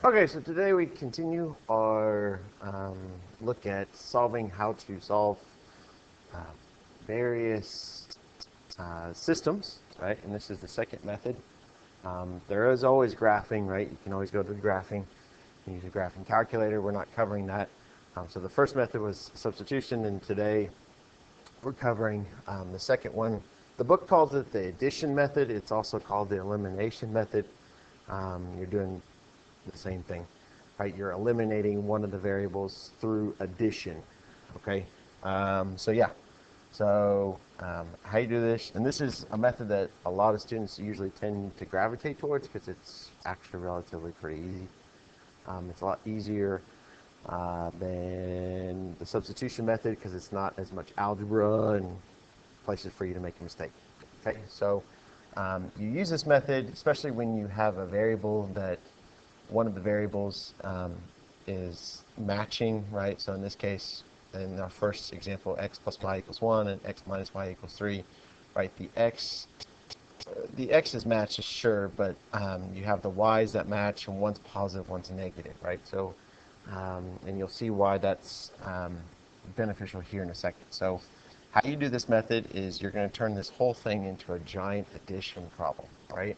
Okay, so today we continue our look at solving how to solve uh, various systems, right? And this is the second method. There is always graphing, right? You can always go to the graphing and use a graphing calculator. We're not covering that. So the first method was substitution, and today we're covering the second one. The book calls it the addition method. It's also called the elimination method. You're doing the same thing, right? You're eliminating one of the variables through addition, okay? So yeah, how you do this, and this is a method that a lot of students usually tend to gravitate towards because it's actually relatively pretty easy. It's a lot easier than the substitution method because it's not as much algebra and places for you to make a mistake. Okay, so you use this method especially when you have a variable that one of the variables is matching, right? So in this case, in our first example, x plus y equals 1 and x minus y equals 3, right? The x is matched, sure, but you have the y's that match, and one's positive, one's negative, right? So, and you'll see why that's beneficial here in a second. So how you do this method is you're going to turn this whole thing into a giant addition problem, right?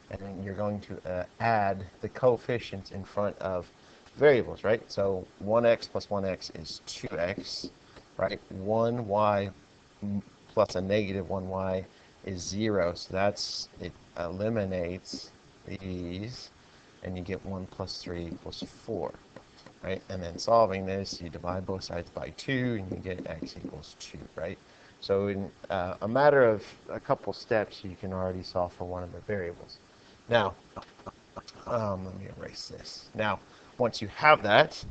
And then you're going to add the coefficients in front of variables, right? So 1x plus 1x is 2x, right? 1y plus a negative 1y is 0, so it eliminates these, and you get 1 plus 3 equals 4, right? And then solving this, you divide both sides by 2, and you get x equals 2, right? So in a matter of a couple steps, you can already solve for one of the variables. Now, let me erase this. Now, once you have that,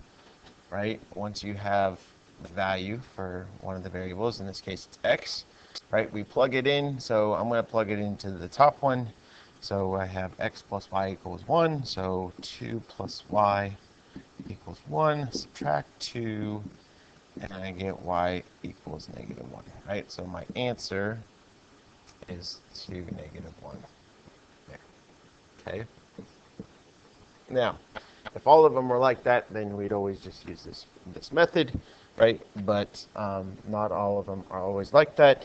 right, once you have the value for one of the variables, in this case it's x, right, we plug it in. So I'm going to plug it into the top one. So I have x plus y equals 1, so 2 plus y equals 1, subtract 2, and I get y equals negative 1, right? So my answer is 2, negative 1. There. Okay. Now, if all of them were like that, then we'd always just use this method, right? But not all of them are always like that.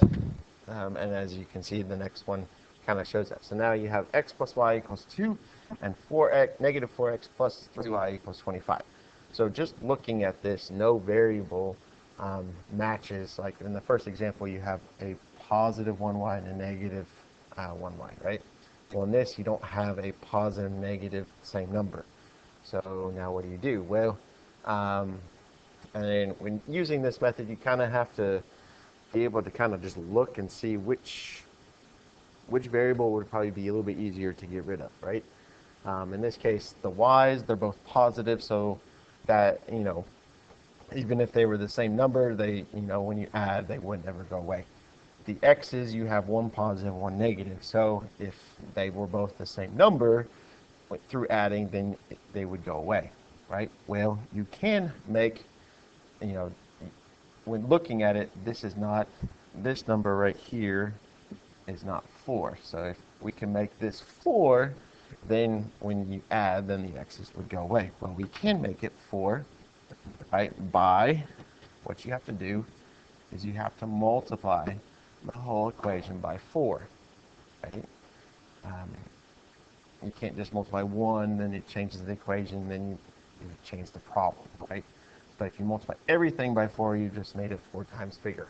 And as you can see, the next one kind of shows that. So now you have x plus y equals 2, and negative 4x plus 3y equals 25. So just looking at this, no variable matches. Like in the first example, you have a positive 1y and a negative 1y, right? Well, in this, you don't have a positive and negative same number. So now what do? Well, and then when using this method, you kind of have to be able to kind of just look and see which variable would probably be a little bit easier to get rid of, right? In this case, the y's, they're both positive, so that, even if they were the same number, they, when you add, they would never go away. The x's, you have one positive, one negative. So if they were both the same number, through adding, then they would go away, right? Well, you can make, when looking at it, this number right here is not 4. So if we can make this 4, then when you add, then the x's would go away. Well, we can make it 4, right, by what you have to do is you have to multiply the whole equation by 4, right? You can't just multiply 1, then it changes the equation, then you change the problem, right? But if you multiply everything by 4, you just made it 4 times bigger,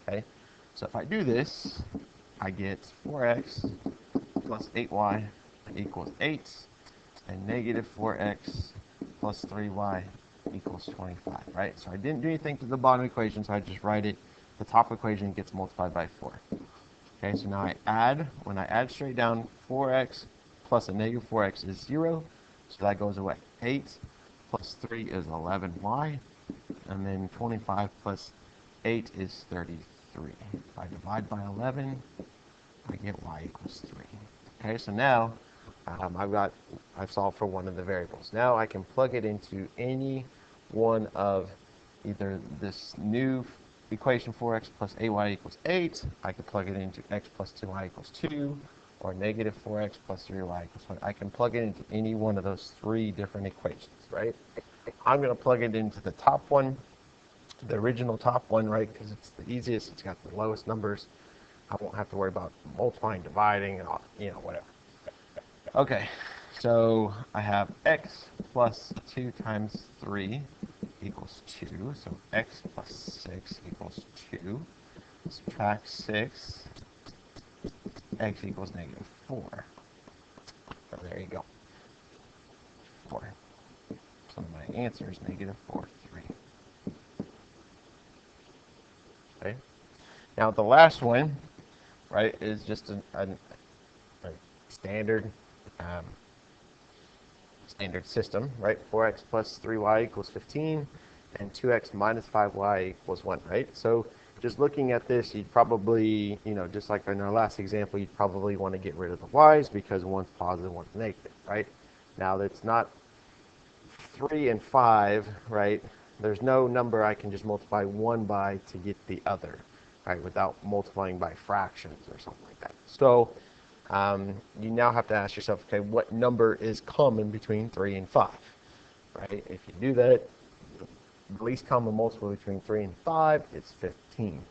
okay? So if I do this, I get 4x plus 8y equals 8, and negative 4x plus 3y equals 25, right? So I didn't do anything to the bottom equation, so I just write it. The top equation gets multiplied by 4. Okay, so now when I add straight down, 4x plus a negative 4x is 0, so that goes away. 8 plus 3 is 11y, and then 25 plus 8 is 33. If I divide by 11, I get y equals 3. Okay, so now I've solved for one of the variables. Now I can plug it into any one of either this new equation 4x plus 8y equals 8. I could plug it into x plus 2y equals 2, or negative 4x plus 3y equals 1. I can plug it into any one of those three different equations, right? I'm going to plug it into the top one, the original top one, right, because it's the easiest. It's got the lowest numbers. I won't have to worry about multiplying, dividing, and all, whatever. Okay, so I have x plus 2 times 3 equals 2. So x plus 6 equals 2. Subtract 6, x equals negative 4. So there you go. 4. So my answer is negative 4, 3. Okay. Now the last one, right, is just a standard standard system, right? 4x plus 3y equals 15, and 2x minus 5y equals 1, right? So just looking at this, you'd probably, just like in our last example, you'd probably want to get rid of the y's because one's positive, one's negative, right? Now that's not 3 and 5, right? There's no number I can just multiply one by to get the other, right? Without multiplying by fractions or something like that. So you now have to ask yourself, okay, what number is common between 3 and 5, right? If you do that, the least common multiple between 3 and 5 is 15,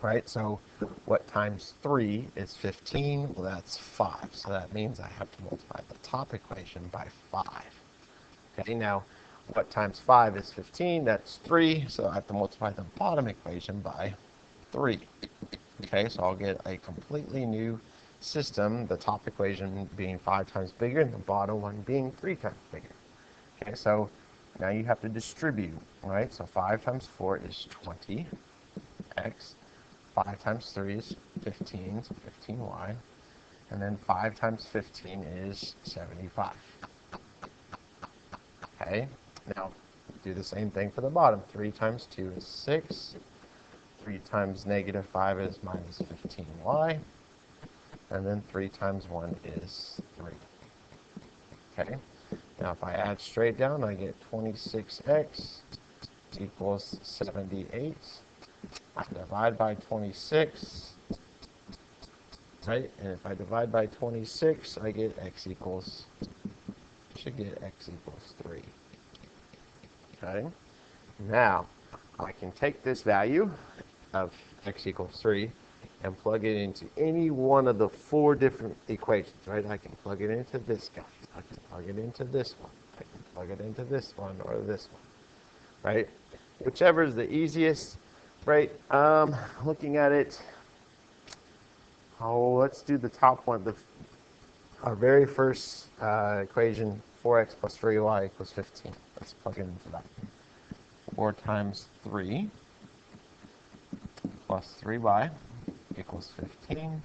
right? So what times 3 is 15? Well, that's 5. So that means I have to multiply the top equation by 5. Okay, now what times 5 is 15? That's 3. So I have to multiply the bottom equation by 3. Okay, so I'll get a completely new system, the top equation being 5 times bigger and the bottom one being 3 times bigger. Okay, so now you have to distribute, right? So 5 times 4 is 20x. 5 times 3 is 15, so 15y. And then 5 times 15 is 75. Okay, now do the same thing for the bottom. 3 times 2 is 6. 3 times negative 5 is minus 15y. And then 3 times 1 is 3. Okay, now if I add straight down, I get 26x equals 78. I divide by 26, right? And if I divide by 26, I get x equals, should get x equals 3. Okay, now I can take this value of x equals 3 and plug it into any one of the 4 different equations, right? I can plug it into this guy. I can plug it into this one. I can plug it into this one or this one, right? Whichever is the easiest, right? Looking at it, let's do the top one. Our very first equation, 4x plus 3y equals 15. Let's plug it into that. 4 times 3 plus 3y equals 15,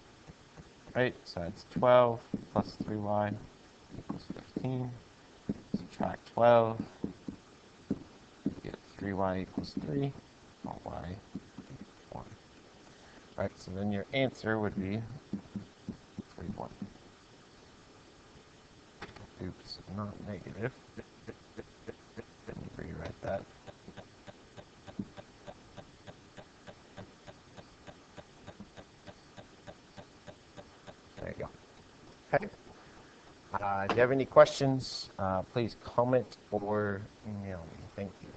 right? So that's 12 plus 3y equals 15. Subtract 12, get 3y equals 3, or y equals 1. Right, so then your answer would be 3, 1. Oops, not negative. Let me rewrite that. There you go. Okay. If you have any questions, please comment or email me. Thank you.